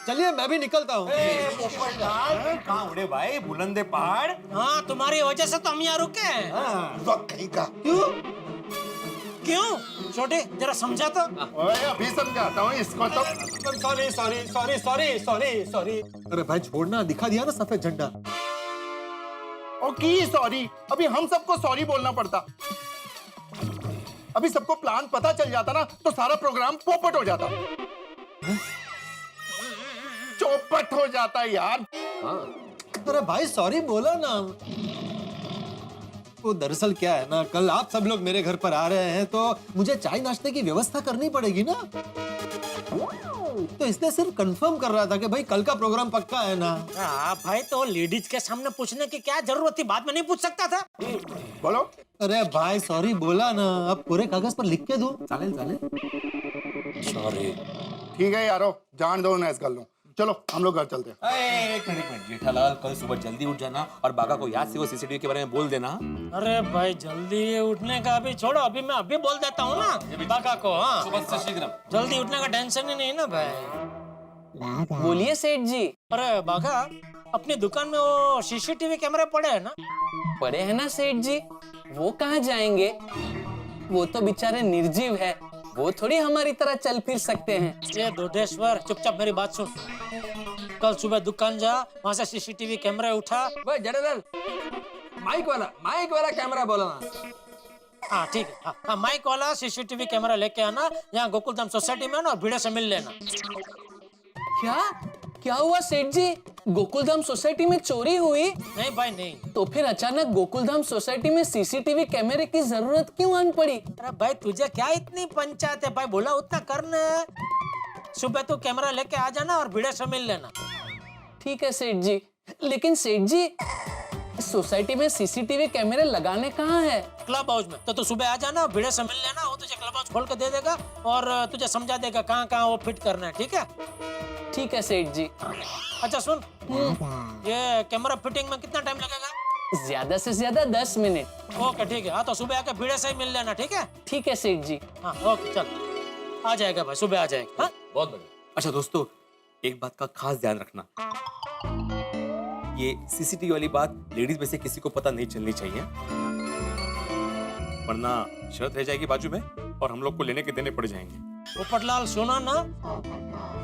चलिए मैं भी निकलता हूँ। कहाँ उड़े भाई, बुलंदे पहाड़। हाँ, तुम्हारी वजह से तो हम यहाँ रुके हैं। वक्त कहीं का। क्यों छोटे, जरा समझा तो। ओए अभी समझाता हूँ इसको तो। Sorry sorry sorry sorry sorry sorry. अरे भाई छोड़ना, दिखा दिया ना सफेद झंडा। ओ की सॉरी, अभी हम सबको सॉरी बोलना पड़ता। अभी सबको प्लान पता चल जाता ना तो सारा प्रोग्राम पोपट हो जाता। चौपट हो जाता यार। अरे भाई सॉरी बोला ना। वो दरअसल क्या है ना, कल आप सब लोग मेरे घर पर आ रहे हैं तो मुझे चाय नाश्ते की व्यवस्था करनी पड़ेगी ना, तो इसलिए सिर्फ कंफर्म कर रहा था कि भाई कल का प्रोग्राम पक्का है ना। हाँ भाई, तो लेडीज के सामने पूछने की क्या जरूरत थी, बाद में नहीं पूछ सकता था। बोलो। अरे भाई सॉरी बोला ना, अब पूरे कागज पर लिख के दूं? चालेल चालेल। सॉरी। ठीक है यारो, जान दो ना इस गल नु। चलो हम लोग घर चलते हैं। एक मिनट जेठालाल, कल सुबह जल्दी उठ जाना और बागा को याद से वो सीसीटीवी के बारे में बोल देना। अरे भाई जल्दी उठने का अभी छोड़ो, अभी मैं अभी बोल देता हूँ ना बाका को। हाँ, सुबह से शीघ्र। जल्दी उठने का टेंशन ही नहीं ना भाई। बोलिए सेठ जी। अरे बाका, अपनी दुकान में वो सीसीटीवी कैमरे पड़े हैं ना? पड़े हैं ना सेठ जी, वो कहाँ जाएंगे? वो तो बेचारे निर्जीव है, वो थोड़ी हमारी तरह चल फिर सकते हैं। ये दोडेश्वर, चुपचाप मेरी बात सुन। कल सुबह दुकान जा, वहाँ से सीसीटीवी कैमरे उठा। भाई जडेदल, माइक वाला कैमरा बोलो ना। हाँ ठीक है, हाँ, माइक वाला सीसीटीवी कैमरा लेके आना, यहाँ गोकुलधाम सोसाइटी में ना, और भिड़े से मिल लेना। क्या क्या हुआ सेठ जी? गोकुलधाम सोसाइटी में चोरी हुई? नहीं भाई नहीं। तो फिर अचानक गोकुलधाम सोसाइटी में सीसीटीवी कैमरे की जरूरत क्यों आन पड़ी? अरे भाई तुझे क्या इतनी पंचायत है भाई, बोला उतना करना है। सुबह तू कैमरा लेके आ जाना और भिड़े से मिल लेना। ठीक है सेठ जी, लेकिन सेठ जी सोसाइटी में सीसीटीवी कैमरे लगाने कहाँ है? क्लब हाउस में। तो तू सुबह आ जाना, भिड़े से मिल लेना, वो तुझे क्लब हाउस खोल के दे देगा और तुझे समझा देगा कहाँ कहाँ वो फिट करना है। ठीक है? ठीक है सेठ जी। अच्छा सुन, ये कैमरा फिटिंग में कितना टाइम लगेगा? ज्यादा से ज्यादा 10 मिनट। ओके ठीक है, हाँ तो सुबह आके भिड़े से ही मिल लेना। ठीक है? ठीक है सेठ जी। हाँ ओके चल, आ जाएगा भाई, सुबह आ जाएगा। हाँ बहुत बढ़िया। अच्छा दोस्तों, एक बात का खास ध्यान रखना, ये सीसीटीवी वाली बात लेडीज में से किसी को पता नहीं चलनी चाहिए, वरना शर्त रह जाएगी बाजू में और हम लोग को लेने के देने पड़ जाएंगे। पोपटलाल सुना ना,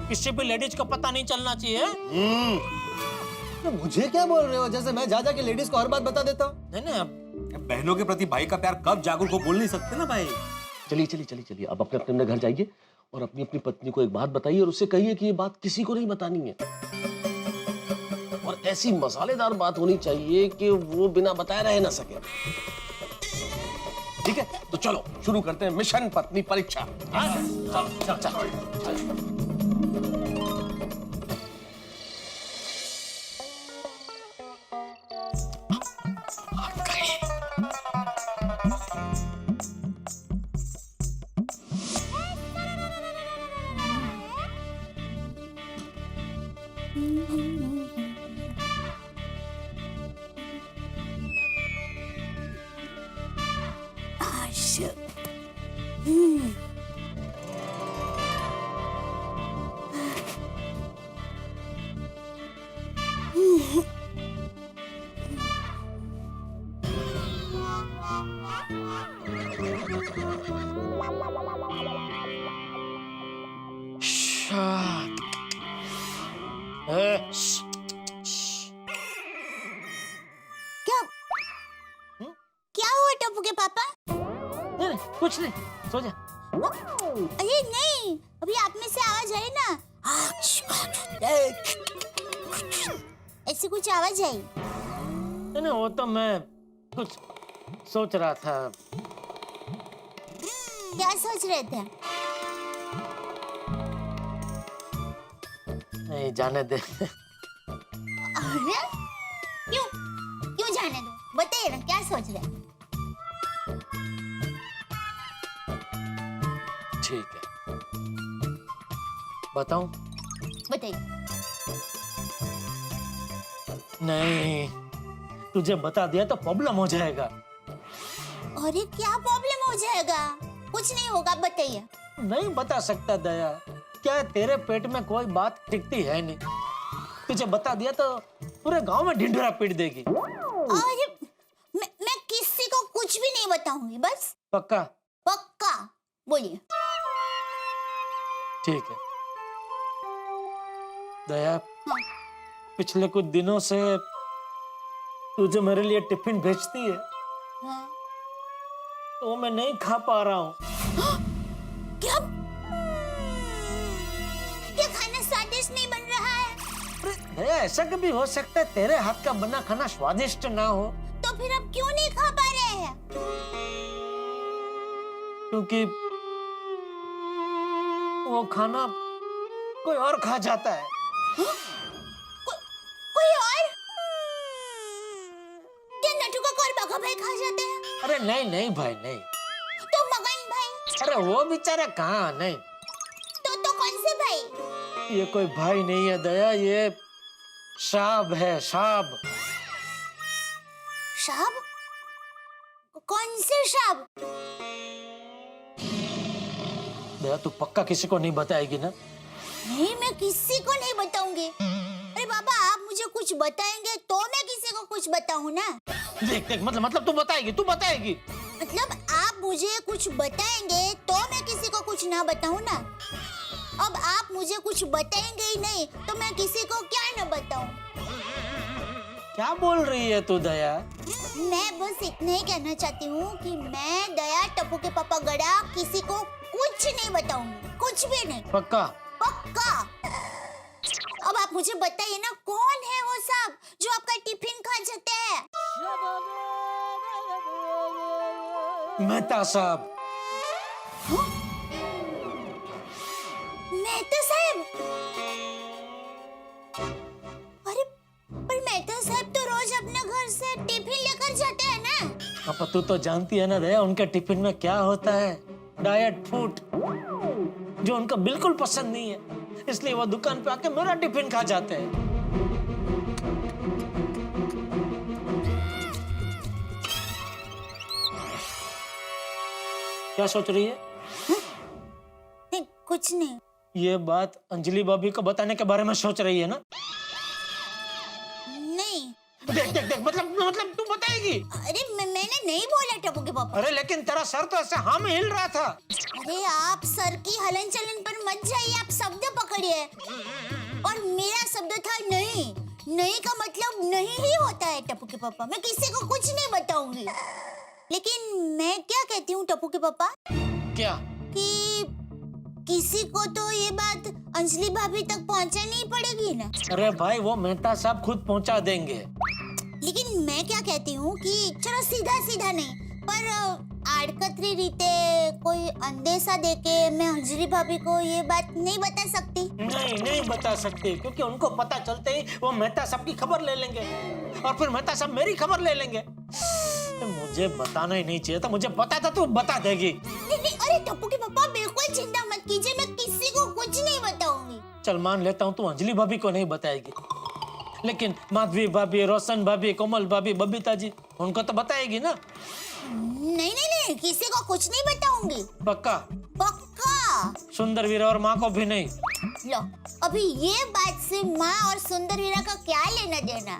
किसी भी लेडीज को पता नहीं चलना चाहिए। तो मुझे क्या बोल रहे हो, जैसे मैं जा के लेडीज को हर बात बता देता हूँ। नहीं नहीं, बहनों के प्रति भाई का प्यार कब जागरूक हो बोल नहीं सकते ना भाई। चलिए अब अपने अपने घर जाइए और अपनी अपनी पत्नी को एक बात बताइए और उससे कहिए कि ये बात किसी को नहीं बतानी है, और ऐसी मसालेदार बात होनी चाहिए कि वो बिना बताए रह ना सके। ठीक है, तो चलो शुरू करते हैं मिशन पत्नी परीक्षा। चल। क्या हुआ टप्पू के पापा? नहीं, कुछ नहीं, सो जा। अरे नहीं, अभी आप में से आवाज आई ना, ऐसी कुछ आवाज आई। नहीं, वो तो मैं कुछ सोच रहा था। क्या सोच रहे थे? नहीं जाने दे। अरे क्यों जाने दो, बताइए ना क्या सोच रहे? ठीक है, बताऊं? बताइए। नहीं, तुझे बता दिया तो प्रॉब्लम हो जाएगा। अरे क्या प्रॉब्लम हो जाएगा? कुछ नहीं होगा, बताइए। नहीं बता सकता दया, क्या है, तेरे पेट में कोई बात टिकती है नहीं। तुझे बता दिया तो पूरे गांव में ढिंढोरा पीट देगी। और मैं किसी को कुछ भी नहीं बताऊंगी, बस। पक्का? पक्का। बोलिए। ठीक है दया, हाँ। पिछले कुछ दिनों से तू जो मेरे लिए टिफिन भेजती है हाँ। तो मैं नहीं खा पा रहा हूँ। क्या क्या खाना स्वादिष्ट नहीं बन रहा है? दया, ऐसा कभी हो सकता है तेरे हाथ का बना खाना स्वादिष्ट ना हो? तो फिर आप क्यों नहीं खा पा रहे हैं? क्योंकि वो खाना कोई और खा जाता है। कोई और? क्या नटू का और बाघा भाई खा जाते हैं? अरे नहीं नहीं भाई नहीं। तो मगन भाई? अरे वो बेचारा कहाँ, नहीं। तो कौन से भाई? ये कोई भाई नहीं है दया, ये शाब है, शाब। शाब? कौन से शाब? दया, तू पक्का किसी को नहीं बताएगी ना? नहीं, मैं किसी को नहीं बताऊंगी। अरे बाबा, आप मुझे कुछ बताएंगे तो मैं किसी को कुछ बताऊं ना। देख देख, मतलब तू बताएगी, तू बताएगी। मतलब आप मुझे कुछ बताएंगे तो मैं किसी को कुछ ना बताऊं ना। अब आप मुझे कुछ बताएंगे ही नहीं तो मैं किसी को क्या ना बताऊं। क्या बोल रही है तू दया? मैं बस इतना ही कहना चाहती हूँ कि मैं दया, टप्पू के पापा गड़ा किसी को कुछ नहीं बताऊंगी, कुछ भी नहीं। पक्का? पक्का। अब आप मुझे बताइए ना, कौन है वो सब जो आपका टिफिन खा जाते हैं? मेहता साहब। मेहता साहब? अरे पर मेहता साहब तो रोज अपने घर से टिफिन लेकर जाते हैं ना। अब तू तो जानती है ना दया, उनके टिफिन में क्या होता है? डाइट फूड, जो उनको बिल्कुल पसंद नहीं है, इसलिए वो दुकान पे आके मेरा टिफिन खा जाते हैं। क्या सोच रही है? नहीं, कुछ नहीं। ये बात अंजलि भाभी को बताने के बारे में सोच रही है ना? नहीं। देख देख देख, मतलब तू बताएगी? अरे मैंने नहीं बोला टप्पू के पापा। अरे लेकिन तेरा सर तो ऐसे हाँ में हिल रहा था। अरे आप सर की हलन चलन पर मत जाइए, आप शब्द पकड़िए। और मेरा शब्द था नहीं। नहीं का मतलब नहीं ही होता है टप्पू के पापा। मैं किसी को कुछ नहीं बताऊंगी। लेकिन मैं क्या कहती हूँ टप्पू के पापा? क्या? कि किसी को तो ये बात अंजलि भाभी तक पहुंचानी पड़ेगी ना। अरे भाई, वो मेहता साहब खुद पहुंचा देंगे। लेकिन मैं क्या कहती हूँ कि चलो सीधा सीधा नहीं, पर आड़कतरी रीते कोई अंदेशा देके मैं अंजलि भाभी को ये बात नहीं बता सकती। नहीं बता सकती, क्योंकि उनको पता चलते ही वो मेहता साहब की खबर ले लेंगे और फिर मेहता साहब मेरी खबर ले लेंगे। तो मुझे बताना ही नहीं चाहिए था, मुझे पता था तू बता देगी। नहीं, अरे टप्पू के पापा बिल्कुल चिंता मत कीजिए, मैं किसी को कुछ नहीं बताऊंगी। चल मान लेता हूँ तू अंजलि भाभी को नहीं बताएगी, लेकिन माधवी भाभी, रोशन भाभी, कोमल भाभी, बबीता जी, उनको तो बताएगी ना? नहीं, किसी को कुछ नहीं बताऊंगी। पक्का? पक्का। सुंदर वीरा और माँ को भी नहीं? लो, अभी ये बात से माँ और सुंदर वीरा का क्या लेना देना?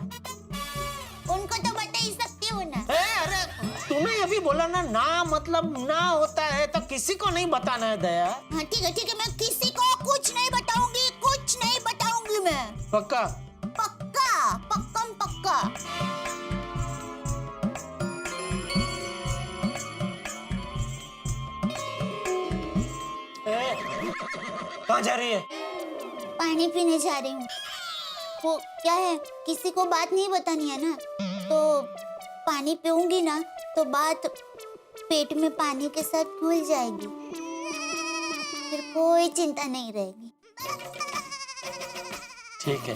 उनको तो बता ही सकती हूँ ना। अरे तूने अभी बोला ना मतलब ना होता है तो किसी को नहीं बताना है दया। हाँ ठीक है, मैं किसी को कुछ नहीं बताऊंगी, कुछ नहीं बताऊंगी मैं। पक्का? पक्का, पक्कम पक्का। कहाँ जा रही है? पानी पीने जा रही हूँ। वो क्या है, किसी को बात नहीं बतानी है ना, तो पानी पीऊंगी ना तो बात पेट में पानी के साथ घुल जाएगी, फिर कोई चिंता नहीं रहेगी। ठीक है,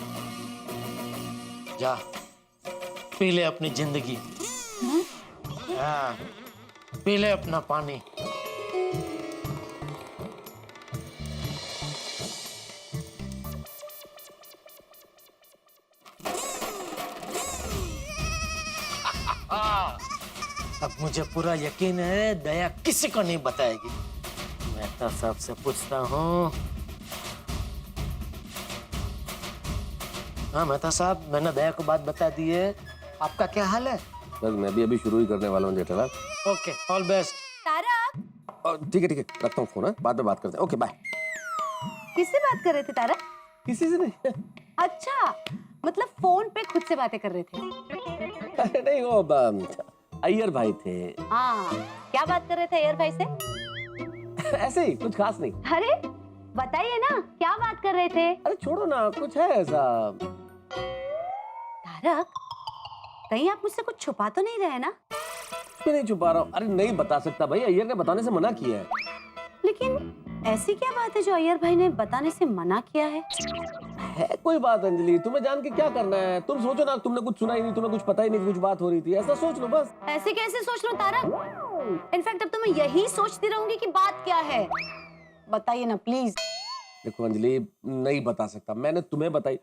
जा पी ले अपनी जिंदगी। हाँ, पी ले अपना पानी। अब मुझे पूरा यकीन है दया किसी को नहीं बताएगी। मैं तो सबसे पूछता हूँ, हाँ मेहता साहब, मैंने भैया को बात बता दी है। आपका क्या हाल है? बस मैं भी अभी शुरू ही करने वाला हूँ Jethalal. Okay, all best. Tarak, ठीक है रखता हूँ फोन, बाद में बात करते हैं। Okay bye. किससे बात कर रहे थे तारक? किसी से नहीं। अच्छा, मतलब फोन पे खुद से बातें कर रहे थे? अरे नहीं, वो अय्यर भाई थे। हाँ, क्या बात कर रहे थे अय्यर भाई से? ऐसे ही, कुछ खास नहीं। अरे बताइए ना, क्या बात कर रहे थे? अरे छोड़ो ना, कुछ है ऐसा। तारक, कहीं आप मुझसे कुछ छुपा तो नहीं रहे ना? मैं नहीं छुपा रहा हूँ। अरे नहीं बता सकता भाई, अय्यर ने बताने से मना किया है। लेकिन ऐसी क्या बात है जो अय्यर भाई ने बताने से मना किया है? है कोई बात अंजलि, तुम्हें जान के क्या करना है? तुम सोचो ना, तुमने कुछ सुना ही नहीं, तुम्हें कुछ पता ही नहीं, कुछ बात हो रही थी, ऐसा सोच लो बस। ऐसे कैसे सोच लो तारक? इनफैक्ट अब तो मैं यही सोचती रहूंगी कि बात क्या है। बताइए ना प्लीज। देखो अंजलि, नहीं बता सकता। मैंने तुम्हें बताई,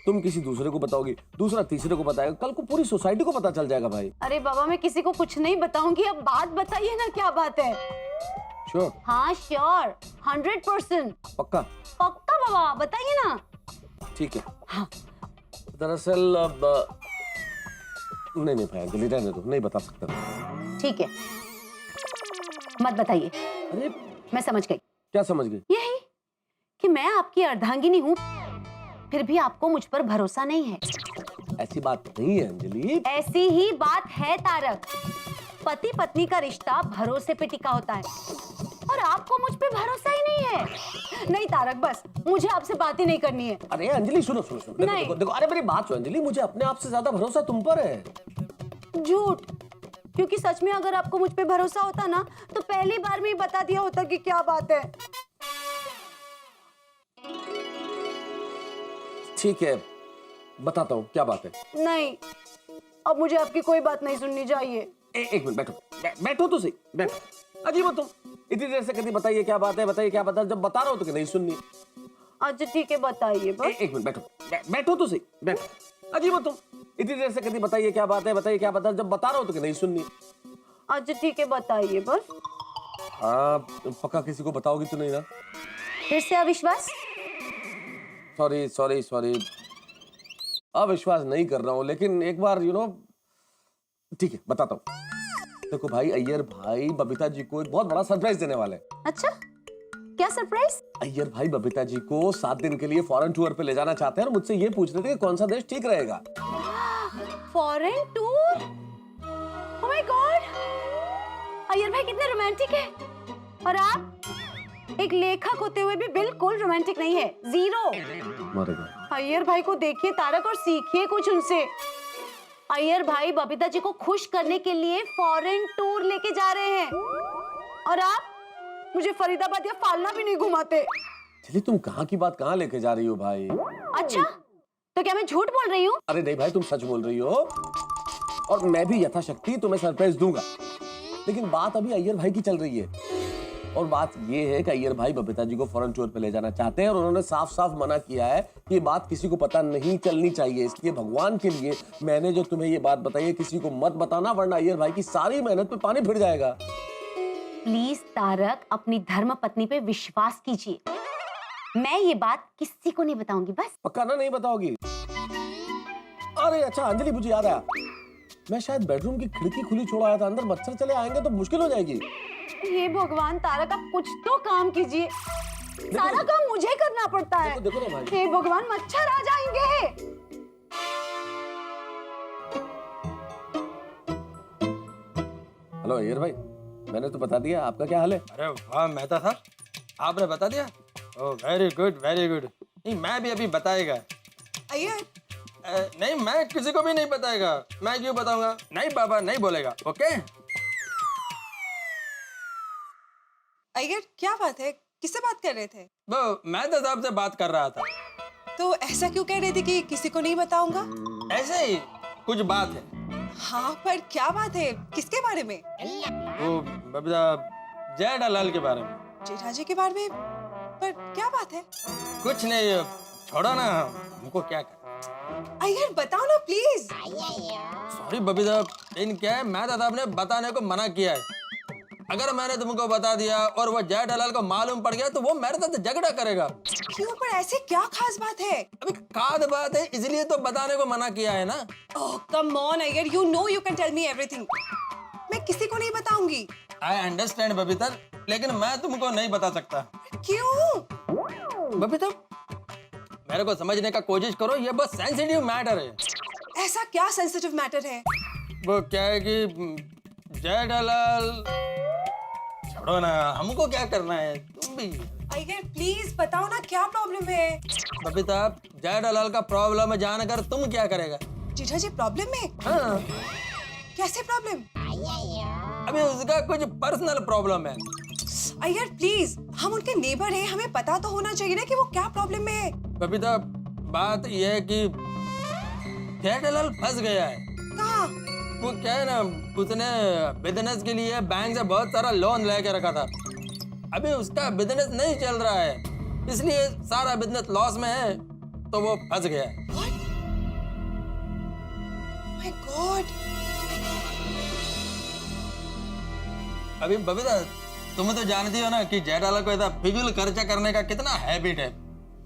तुम किसी दूसरे को बताओगी, दूसरा तीसरे को बताएगा, कल को पूरी सोसाइटी को पता चल जाएगा भाई। अरे बाबा, मैं किसी को कुछ नहीं बताऊंगी। अब बात बताइए ना, क्या बात है? श्योर? हाँ श्योर, 100%। पक्का? पक्का बाबा, बताइए ना। ठीक है। हाँ। दरअसल अब नहीं भाई अंजलि, रहने दो, नहीं बता सकता। ठीक है, मत बताइए। अरे मैं समझ गई। क्या समझ गई? यही कि मैं आपकी अर्धांगिनी हूँ, फिर भी आपको मुझ पर भरोसा नहीं है। ऐसी बात नहीं है अंजलि। ऐसी ही बात है तारक। पति पत्नी का रिश्ता भरोसे पे टिका होता है, और आपको मुझ पे भरोसा ही नहीं है। नहीं तारक, बस मुझे आपसे बात ही नहीं करनी है। अरे अंजलि सुनो, देखो, देखो, अरे मेरी बात सुनो अंजलि, मुझे अपने आप से ज्यादा भरोसा तुम पर है। झूठ, क्योंकि सच में अगर आपको मुझ पे भरोसा होता ना, तो पहली बार में ही बता दिया होता कि क्या बात है। ठीक है, बताता हूँ क्या बात है। नहीं, अब मुझे आपकी कोई बात नहीं सुननी चाहिए। एक मिनट बैठो, बैठो तो सही, बैठो। अजीब हो तुम, इतनी देर से कहती बताइए क्या बात है, बताइए क्या बात है, जब बता रहा हूँ तो नहीं सुननी। अच्छा ठीक है, बताइए बस। एक मिनट बैठो, बैठो तो सही, बैठो। अजीब हो तुम, इतनी देर से कहती बताइए क्या बात है, बताइए क्या बात है, जब बता रहा हूँ तो नहीं सुननी। अच्छा ठीक है, बताइए बस। हाँ, पक्का किसी को बताओगी तो नहीं ना? फिर से अविश्वास? सॉरी, अविश्वास नहीं कर रहा हूँ, लेकिन एक बार ठीक है बताता हूँ। देखो भाई, अय्यर भाई बबीता जी को एक बहुत बड़ा सरप्राइज देने वाले हैं। अच्छा, क्या सरप्राइज? अय्यर भाई बबीता जी को 7 दिन के लिए फॉरेन टूर पे ले जाना चाहते हैं, और मुझसे ये पूछ रहे थे कि कौन सा देश ठीक रहेगा। Foreign tour? Oh my God, Iyer भाई कितने रोमांटिक है। और आप एक लेखक होते हुए भी बिल्कुल रोमांटिक नहीं है, जीरो। अय्यर भाई को देखिए तारक, और सीखिए कुछ उनसे। अय्यर भाई बबीता जी को खुश करने के लिए फॉरेन टूर लेके जा रहे हैं, और आप मुझे फरीदाबाद या फालना भी नहीं घुमाते। चलिए, तुम कहाँ की बात कहाँ लेके जा रही हो भाई? अच्छा, तो क्या मैं झूठ बोल रही हूँ? अरे नहीं भाई, तुम सच बोल रही हो, और मैं भी यथाशक्ति तुम्हें सरप्राइज दूंगा। लेकिन बात अभी अय्यर भाई की चल रही है, और बात ये है कि अय्यर भाई बबीता जी को फॉरेन टूर पे ले जाना चाहते हैं, और उन्होंने साफ साफ मना किया है कि ये बात किसी को पता नहीं चलनी चाहिए। इसलिए भगवान के लिए मैंने जो तुम्हें ये बात बताई है, किसी को मत बताना, वरना अय्यर भाई की सारी मेहनत पे पानी फिर जाएगा। प्लीज तारक, अपनी धर्म पत्नी पे विश्वास कीजिए। मैं ये बात किसी को नहीं बताऊंगी, बस। पक्का ना नहीं बताओगी? अरे अच्छा अंजलि, मुझे याद आया, मैं शायद बेडरूम की खिड़की खुली छोड़ आया था, अंदर मच्छर चले आएंगे तो मुश्किल हो जाएगी। हे भगवान तारक, आप कुछ तो काम कीजिए। सारा काम मुझे करना पड़ता है। देखो ना भाई। हे भगवान, मच्छर आ जाएंगे। हेलो अय्यर भाई, मैंने तो बता दिया, आपका क्या हाल है? अरे वाह मेहता साहब, आपने बता दिया? Oh very good very good. नहीं, मैं भी अभी बताएगा। अय्यर, नहीं, मैं किसी को भी नहीं बताएगा। मैं क्यों बताऊंगा? नहीं बाबा, नहीं बोलेगा। ओके? अय्यर क्या बात है, किससे बात कर रहे थे? वो मैं तो साहब से बात कर रहा था। तो ऐसा क्यों कह रहे थे कि किसी को नहीं बताऊंगा? ऐसे ही कुछ बात है। हाँ, पर क्या बात है, किसके बारे में? वो बबीता जेठालाल के बारे में। जेठाजी के बारे में? पर क्या बात है? कुछ नहीं, छोड़ो ना, हमको क्या कर। अय्यर बताओ ना प्लीज। सॉरी बबीता, लेकिन क्या है, मैं दादा ने बताने को मना किया है। अगर मैंने तुमको बता दिया और वो जेठालाल को मालूम पड़ गया तो वो मेरे साथ झगड़ा करेगा। क्यों, पर ऐसे क्या खास बात है? अभी खाद बात है इसलिए तो बताने को मना किया है ना। Oh come on Iyer, you know you can tell me everything. मैं किसी को नहीं बताऊंगी। आई अंडरस्टैंड बबीता, लेकिन मैं तुमको नहीं बता सकता। क्यों? बबीता मेरे को समझने का कोशिश करो, ये बस सेंसिटिव मैटर है। ऐसा क्या सेंसिटिव मैटर है? वो क्या है कि जेठालाल, छोड़ो ना, हमको क्या करना है, तुम भी। अय्यर प्लीज बताओ ना क्या प्रॉब्लम है? बबीता जेठालाल का प्रॉब्लम जानकर तुम क्या करेगा? जीठा जी प्रॉब्लम में? हाँ, कैसे प्रॉब्लम? अभी उसका कुछ पर्सनल प्रॉब्लम है। अय्यर प्लीज, हम उनके नेबर हैं, हमें पता तो होना चाहिए ना कि वो क्या प्रॉब्लम में है। बबीता बात यह है कि जेठालाल फंस गया है। कहाँ? वो क्या है ना, उसने बिजनेस के लिए बैंक से बहुत सारा लोन लेके रखा था। अभी उसका बिजनेस नहीं चल रहा है, इसलिए सारा बिजनेस लॉस में है, तो वो फंस गया है। My God. अभी बबीता तुम तो जानती हो ना कि जेठालाल को ऐसा फिजूल खर्चा करने का कितना हैबिट है,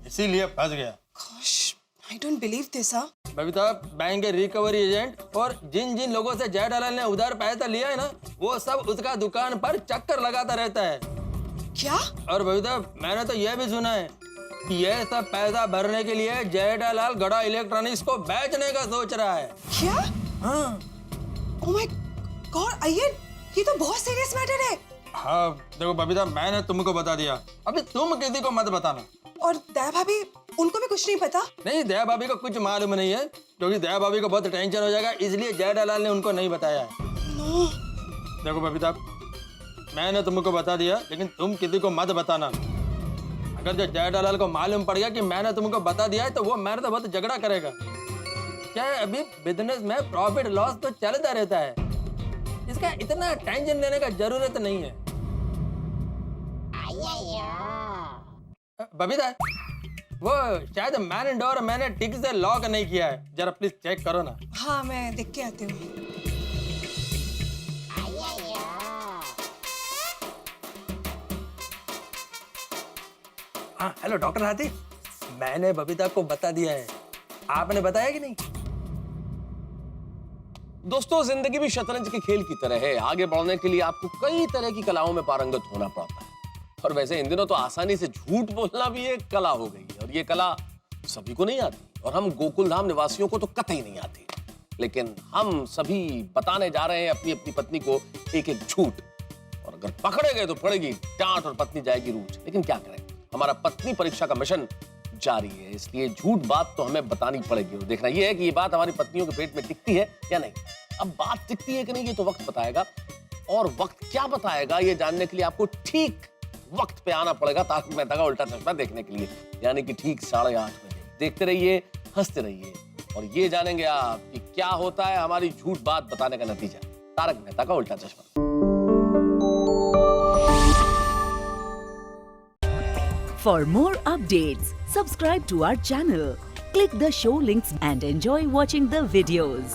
इसीलिए फंस गया। Gosh, I don't believe this, huh? Babita bank के रिकवरी एजेंट और जिन जिन लोगों से जेठालाल ने उधार पैसा लिया है ना, वो सब उसका दुकान पर चक्कर लगाता रहता है। क्या? और बबीता मैंने तो यह भी सुना है कि यह सब पैसा भरने के लिए जेठालाल गड़ा इलेक्ट्रॉनिक्स को बेचने का सोच रहा है। क्या? हाँ Oh my God, अय्यर ये तो बहुत सीरियस मैटर है। हाँ देखो बबीता, मैंने तुमको बता दिया, अभी तुम किसी को मत बताना। और दया भाभी, उनको भी कुछ नहीं पता? नहीं, दया भाभी को कुछ मालूम नहीं है, क्योंकि दया भाभी को बहुत टेंशन हो जाएगा, इसलिए जेठालाल ने उनको नहीं बताया है। नो। देखो बबीता, मैंने तुमको बता दिया, लेकिन तुम किसी को मत बताना। अगर जो जेठालाल को मालूम पड़ गया कि मैंने तुमको बता दिया है तो वो मेरे से बहुत झगड़ा करेगा। क्या है, अभी बिजनेस में प्रॉफिट लॉस तो चलता रहता है, इसका इतना टेंशन लेने का जरूरत नहीं है। बबीता वो शायद मैन डोर मैंने ठीक से लॉक नहीं किया है, जरा प्लीज चेक करो ना। हाँ मैं देख के आती हूँ। हाँ हेलो डॉक्टर हाथी, मैंने बबीता को बता दिया है, आपने बताया कि नहीं? दोस्तों जिंदगी भी शतरंज के खेल की तरह है, आगे बढ़ने के लिए आपको कई तरह की कलाओं में पारंगत होना पड़ता है। और वैसे इन दिनों तो आसानी से झूठ बोलना भी एक कला हो गई है, और ये कला सभी को नहीं आती, और हम गोकुलधाम निवासियों को तो कतई नहीं आती। लेकिन हम सभी बताने जा रहे हैं अपनी अपनी पत्नी को एक एक झूठ, और अगर पकड़े गए तो पड़ेगी डांट और पत्नी जाएगी रूठ। लेकिन क्या करें, हमारा पत्नी परीक्षा का मिशन जारी है, इसलिए झूठ बात तो हमें बतानी पड़ेगी। और देखना यह है कि ये बात हमारी पत्नियों के पेट में टिकती है या नहीं। अब बात टिकती है कि नहीं ये तो वक्त बताएगा, और वक्त क्या बताएगा ये जानने के लिए आपको ठीक वक्त पे आना पड़ेगा तारक मेहता का उल्टा चश्मा देखने के लिए, यानी कि ठीक 8:30 बजे। देखते रहिए, हंसते रहिए, और ये जानेंगे आप कि क्या होता है हमारी झूठ बात बताने का नतीजा। तारक मेहता का उल्टा चश्मा। For more updates, subscribe to our channel, click the show links and enjoy watching the videos.